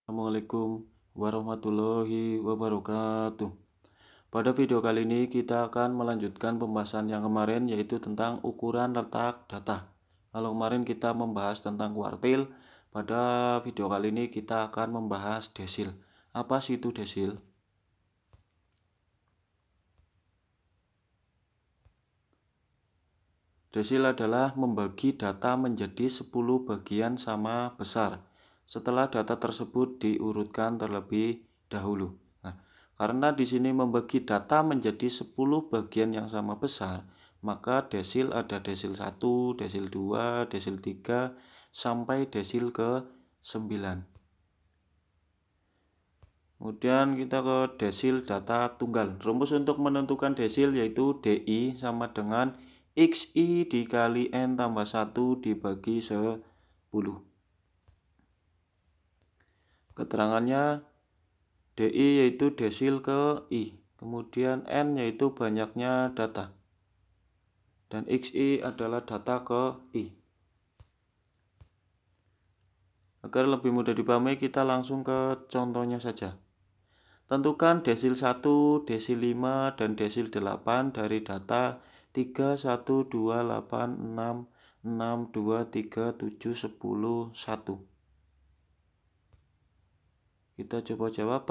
Assalamualaikum warahmatullahi wabarakatuh. Pada video kali ini kita akan melanjutkan pembahasan yang kemarin, yaitu tentang ukuran letak data. Kalau kemarin kita membahas tentang kuartil, pada video kali ini kita akan membahas desil. Apa sih itu desil? Desil adalah membagi data menjadi 10 bagian sama besar setelah data tersebut diurutkan terlebih dahulu. Nah, karena di sini membagi data menjadi 10 bagian yang sama besar, maka desil ada desil 1, desil 2, desil 3 sampai desil ke 9. Kemudian kita ke desil data tunggal. Rumus untuk menentukan desil yaitu DI sama dengan XI dikali N tambah 1 dibagi 10. Keterangannya DI yaitu desil ke I. Kemudian N yaitu banyaknya data. Dan XI adalah data ke I. Agar lebih mudah dipahami, kita langsung ke contohnya saja. Tentukan desil 1, desil 5, dan desil 8 dari data 3, 1, 2, 8, 6, 6, 2, 3, 7, 10, 1. Kita coba jawab.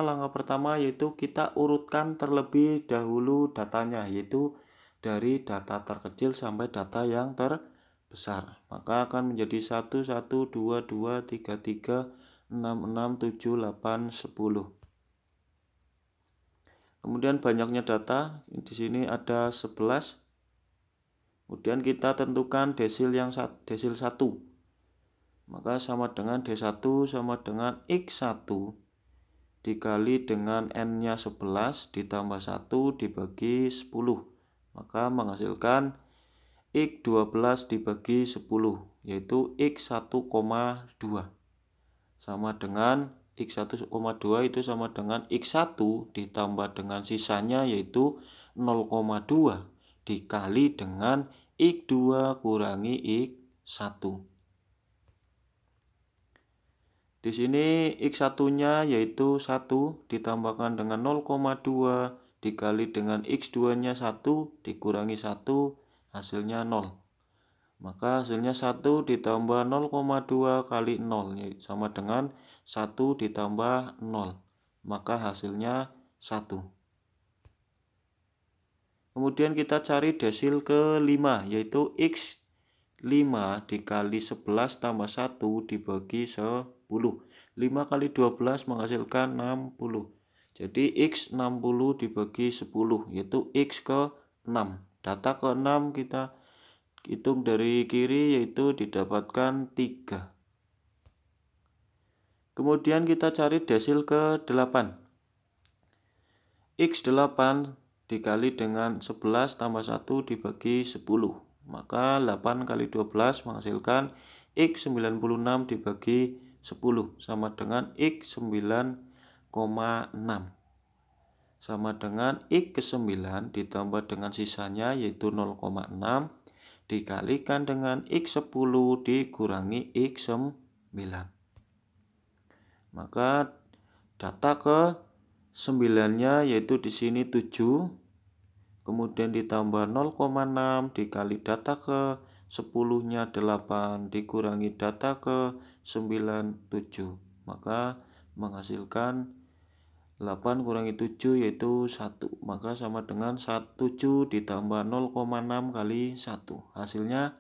Langkah pertama yaitu kita urutkan terlebih dahulu datanya, yaitu dari data terkecil sampai data yang terbesar. Maka akan menjadi 1, 1, 2, 2, 3, 3, 6, 6, 7, 8, 10. Kemudian banyaknya data, di sini ada 11. Kemudian kita tentukan desil 1. Maka sama dengan D1 sama dengan X1 dikali dengan N-nya 11 ditambah 1 dibagi 10. Maka menghasilkan X12 dibagi 10, yaitu X1,2. Sama dengan X1,2 itu sama dengan X1 ditambah dengan sisanya yaitu 0,2 dikali dengan X2 kurangi X1. Di sini X1-nya yaitu 1 ditambahkan dengan 0,2 dikali dengan X2-nya 1 dikurangi 1, hasilnya 0. Maka hasilnya 1 ditambah 0,2 kali 0 sama dengan 1 ditambah 0. Maka hasilnya 1. Kemudian kita cari desil ke-5 yaitu X5 dikali 11 tambah 1 dibagi 10. 5 kali 12 menghasilkan 60. Jadi X60 dibagi 10 yaitu X ke-6. Data ke-6 kita hitung dari kiri yaitu didapatkan 3. Kemudian kita cari desil ke-8. X8 dikali dengan 11 tambah 1 dibagi 10. Maka 8 kali 12 menghasilkan X96 dibagi 10 sama dengan X9,6. Sama dengan X ke-9 ditambah dengan sisanya yaitu 0,6 dikalikan dengan X10 dikurangi X9. Maka data ke-9-nya yaitu di sini 7. Kemudian ditambah 0,6 dikali data ke-10-nya 8 dikurangi data ke-9 7. Maka menghasilkan 8 kurangi 7 yaitu 1. Maka sama dengan 7 ditambah 0,6 kali 1. Hasilnya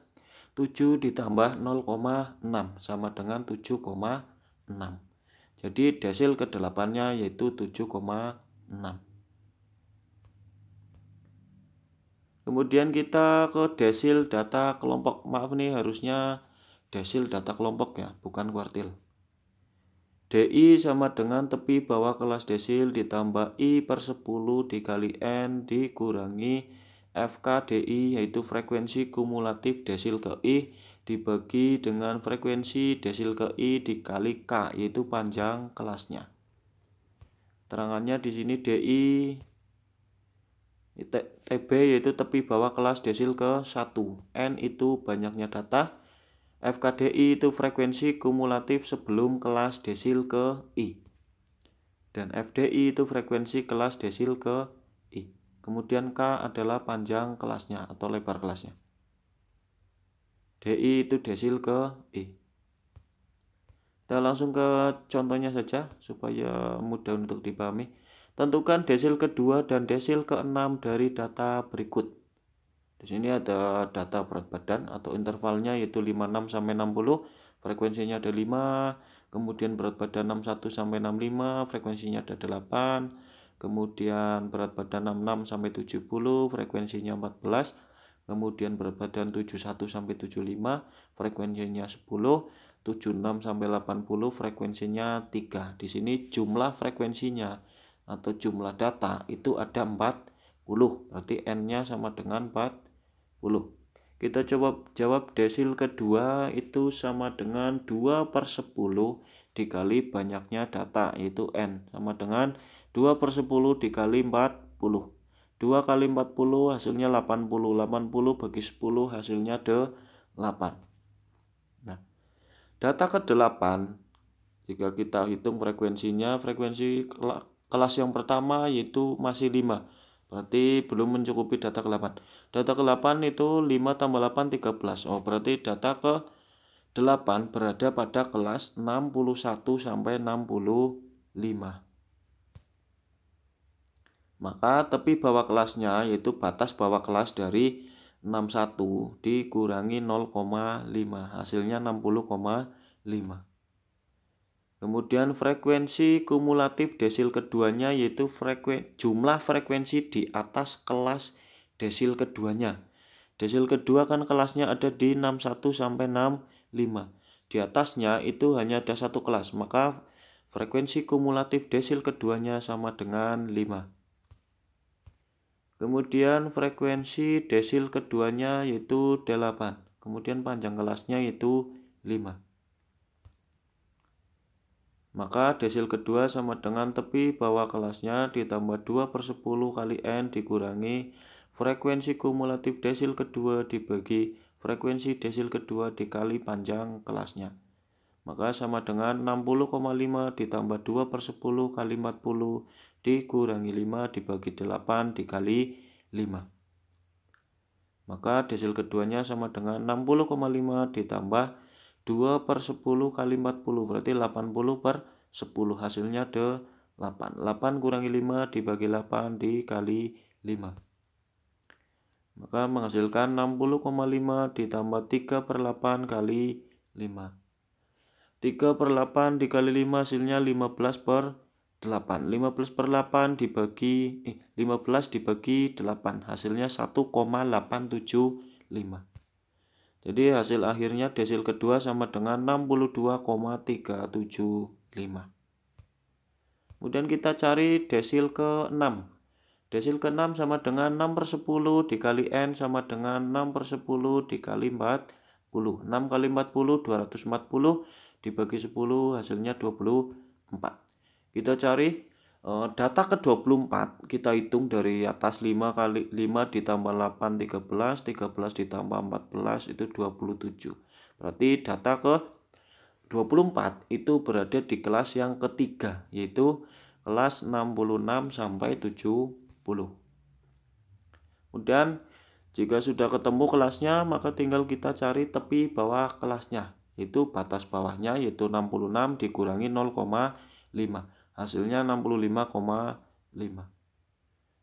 7 ditambah 0,6 sama dengan 7,6. Jadi desil ke-8-nya yaitu 7,6. Kemudian kita ke desil data kelompok. Maaf nih, harusnya desil data kelompok ya, bukan kuartil. DI sama dengan tepi bawah kelas desil ditambah I per 10 dikali N dikurangi FK/DI yaitu frekuensi kumulatif desil ke I dibagi dengan frekuensi desil ke I dikali K yaitu panjang kelasnya. Terangannya di sini DI TB yaitu tepi bawah kelas desil ke 1. N itu banyaknya data. FKDI itu frekuensi kumulatif sebelum kelas desil ke I. Dan FDI itu frekuensi kelas desil ke I. Kemudian K adalah panjang kelasnya atau lebar kelasnya. DI itu desil ke I. Kita langsung ke contohnya saja supaya mudah untuk dipahami. Tentukan desil kedua dan desil ke-6 dari data berikut. Di sini ada data berat badan atau intervalnya yaitu 56 sampai 60, frekuensinya ada 5, kemudian berat badan 61 sampai 65, frekuensinya ada 8, kemudian berat badan 66 sampai 70, frekuensinya 14, kemudian berat badan 71 sampai 75, frekuensinya 10, 76 sampai 80, frekuensinya 3. Di sini jumlah frekuensinya atau jumlah data itu ada 40, berarti N-nya sama dengan 40. Kita coba jawab desil kedua itu sama dengan 2/10 dikali banyaknya data, yaitu N, sama dengan 2/10 dikali 40. 2 kali 40 hasilnya 80, 80 bagi 10 hasilnya 8. Nah, data ke-8, jika kita hitung frekuensinya, frekuensi kelas yang pertama yaitu masih 5. Berarti belum mencukupi data ke-8. Data ke-8 itu 5 tambah 8, 13. Oh, berarti data ke-8 berada pada kelas 61 sampai 65. Maka tepi bawah kelasnya yaitu batas bawah kelas dari 61 dikurangi 0,5, hasilnya 60,5. Kemudian frekuensi kumulatif desil keduanya yaitu jumlah frekuensi di atas kelas desil keduanya. Desil kedua kan kelasnya ada di 61 sampai 65. Di atasnya itu hanya ada satu kelas, maka frekuensi kumulatif desil keduanya sama dengan 5. Kemudian frekuensi desil keduanya yaitu 8. Kemudian panjang kelasnya yaitu 5. Maka desil kedua sama dengan tepi bawah kelasnya ditambah 2/10 kali N dikurangi frekuensi kumulatif desil kedua dibagi frekuensi desil kedua dikali panjang kelasnya. Maka sama dengan 60,5 ditambah 2/10 kali 40 dikurangi 5 dibagi 8 dikali 5. Maka desil keduanya sama dengan 60,5 ditambah 2/10 kali 40, berarti 80/10, hasilnya 8. 8 kurangi 5 dibagi 8 dikali 5. Maka menghasilkan 60,5 ditambah 3/8 kali 5. 3/8 dikali 5 hasilnya 15/8. 15/8 dibagi 15 dibagi 8 hasilnya 1,875. Jadi hasil akhirnya desil kedua sama dengan 62,375. Kemudian kita cari desil ke-6. Desil ke-6 sama dengan 6/10 dikali N sama dengan 6/10 dikali 40. 6 kali 40 240 dibagi 10 hasilnya 24. Kita cari data ke-24, kita hitung dari atas 5 kali 5 ditambah 8 13, 13 ditambah 14 itu 27. Berarti data ke-24 itu berada di kelas yang ketiga, yaitu kelas 66 sampai 70. Kemudian jika sudah ketemu kelasnya, maka tinggal kita cari tepi bawah kelasnya. Itu batas bawahnya yaitu 66 dikurangi 0,5. Hasilnya 65,5.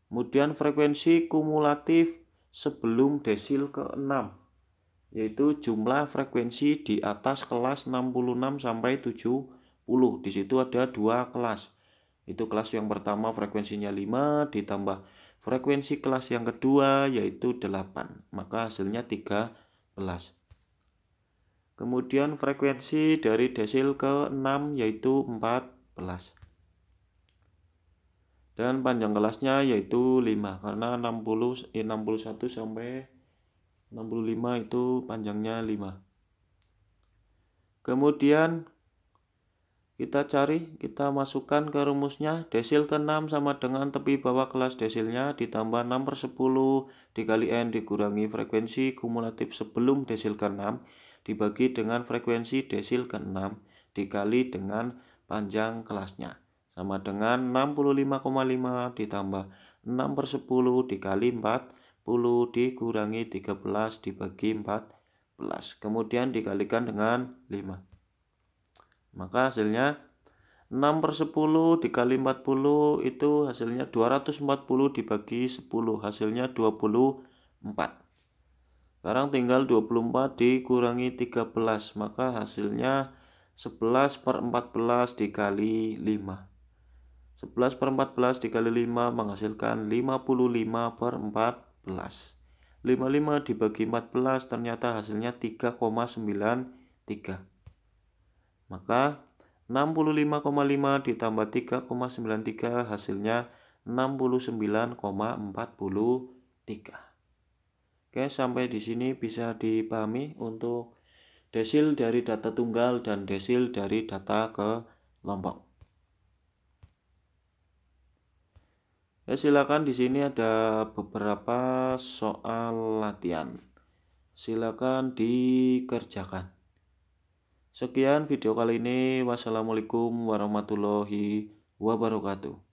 Kemudian frekuensi kumulatif sebelum desil ke-6 yaitu jumlah frekuensi di atas kelas 66 sampai 70. Di situ ada dua kelas. Itu kelas yang pertama frekuensinya 5 ditambah frekuensi kelas yang kedua yaitu 8. Maka hasilnya 13. Kemudian frekuensi dari desil ke-6 yaitu 14. Dan panjang kelasnya yaitu 5 karena 61 sampai 65 itu panjangnya 5. Kemudian kita masukkan ke rumusnya. Desil ke-6 sama dengan tepi bawah kelas desilnya ditambah 6/10 dikali N dikurangi frekuensi kumulatif sebelum desil ke-6 dibagi dengan frekuensi desil ke-6 dikali dengan panjang kelasnya. Sama dengan 65,5 ditambah 6/10 dikali 40 dikurangi 13 dibagi 14. Kemudian dikalikan dengan 5. Maka hasilnya 6/10 dikali 40 itu hasilnya 240 dibagi 10, hasilnya 24. Sekarang tinggal 24 dikurangi 13, maka hasilnya 11/14 dikali 5. 11/14 dikali 5 menghasilkan 55/14. 55 dibagi 14 ternyata hasilnya 3,93. Maka 65,5 ditambah 3,93 hasilnya 69,43. Oke, sampai di sini bisa dipahami untuk desil dari data tunggal dan desil dari data kelompok. Ya, silakan, di sini ada beberapa soal latihan. Silakan dikerjakan. Sekian video kali ini. Wassalamualaikum warahmatullahi wabarakatuh.